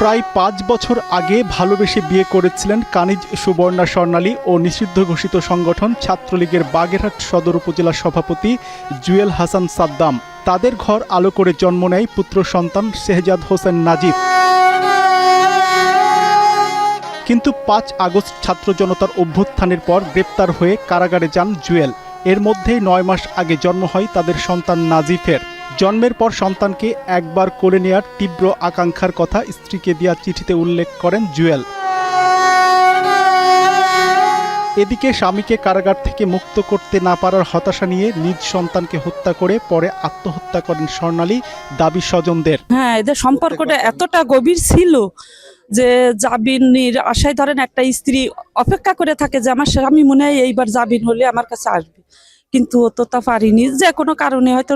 প্রায় ৫ বছর আগে ভালোবেসে বিয়ে করেছিলেন কানিজ সুবর্ণা স্বর্ণালী ও নিষিদ্ধ ঘোষিত সংগঠন ছাত্রলীগের বাগেরহাট সদর উপজেলা সভাপতি জুয়েল হাসান সাদ্দাম। তাদের ঘর আলো করে জন্ম নেয় পুত্র সন্তান শেহজাদ হোসেন নাজিব। কিন্তু ৫ আগস্ট ছাত্র জনতার অভ্যুত্থানের পর গ্রেপ্তার হয়ে কারাগারে যান জুয়েল। এর মধ্যেই ৯ মাস আগে জন্ম হয় তাদের সন্তান নাজিফের। জন্মের পর সন্তানকে একবার কোলে নেওয়ার তীব্র আকাঙ্ক্ষার কথা স্ত্রীকে দেওয়া চিঠিতে উল্লেখ করেন জুয়েল। এদিকে স্বামীকে কারাগার থেকে মুক্ত করতে না পারার হতাশা নিয়ে নিজ সন্তানকে হত্যা করে পরে আত্মহত্যা করেন স্বর্ণালী, দাবি স্বজনদের। হ্যাঁ, এদের সম্পর্কটা এতটা গভীর ছিল যে জামিনের আশায় ধরেন একটা স্ত্রী অপেক্ষা করে থাকে যে আমার স্বামী মনে হয় এইবার জামিন হলে আমার কাছে আসবে, কিন্তু ও তো তা পারিনি, যে কোনো কারণে হয়তো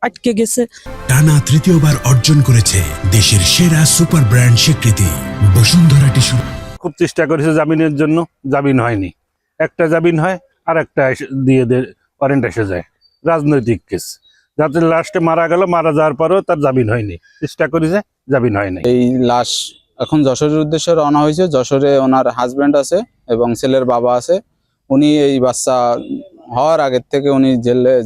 আটকে গেছে। টানা তৃতীয়বার অর্জন করেছে দেশের সেরা সুপার ব্র্যান্ড স্বীকৃতি বসুন্ধরা টিস্যু। খুব চেষ্টা করেছে জামিনের জন্য, জামিন হয়নি। একটা জামিন হয় আর একটা দিয়ে ওয়ারেন্ট এসে যায়। রাজনৈতিক কেস, যাতে লাস্টে মারা গেল, মারা যাওয়ার পরেও তার জামিন হয়নি। চেষ্টা করেছে, জামিন হয়নি। এই লাশ এখন যশোরের উদ্দেশ্যে রওনা হয়েছে। যশোরে ওনার হাজব্যান্ড আছে এবং ছেলের বাবা আছে। উনি এই বাচ্চা হওয়ার আগের থেকে উনি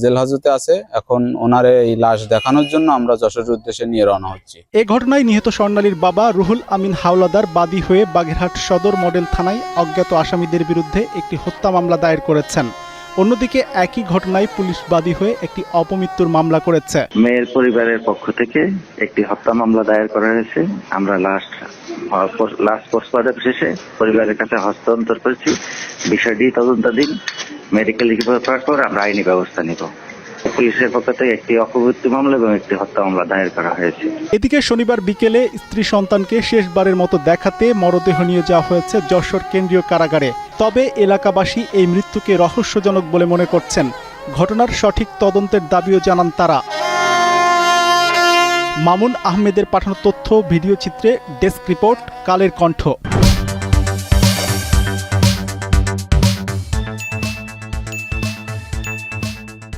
জেল হাজতে আছে। এখন ওনার এই লাশ দেখানোর জন্য আমরা যশোরের উদ্দেশ্যে নিয়ে রওনা হচ্ছি। এ ঘটনায় নিহত স্বর্ণালীর বাবা রুহুল আমিন হাওলাদার বাদী হয়ে বাগেরহাট সদর মডেল থানায় অজ্ঞাত আসামিদের বিরুদ্ধে একটি হত্যা মামলা দায়ের করেছেন। অন্যদিকে একই ঘটনায় পুলিশ বাদী হয়ে একটি অপমৃত্যুর মামলা করেছে। মেয়ের পরিবারের পক্ষ থেকে একটি হত্যা মামলা দায়ের করা হয়েছে। আমরা লাস্ট পোস্টমর্টম শেষে পরিবারের কাছে হস্তান্তর করেছি। বিষয়টি তদন্তাধীন, মেডিকেল রিপোর্ট পর আমরা আইনি ব্যবস্থা নিব। পুলিশের পক্ষ থেকে একটি অপমৃত্যু মামলা এবং একটি হত্যা মামলা দায়ের করা হয়েছে। এদিকে শনিবার বিকেলে স্ত্রী সন্তানকে শেষবারের মতো দেখাতে মরদেহ নিয়ে যাওয়া হয়েছে যশোর কেন্দ্রীয় কারাগারে। তবে এলাকাবাসী এই মৃত্যুকে রহস্যজনক বলে মনে করছেন। ঘটনার সঠিক তদন্তের দাবিও জানান তারা। মামুন আহমেদের পাঠানো তথ্য ভিডিও চিত্রে ডেস্ক রিপোর্ট, কালের কণ্ঠ।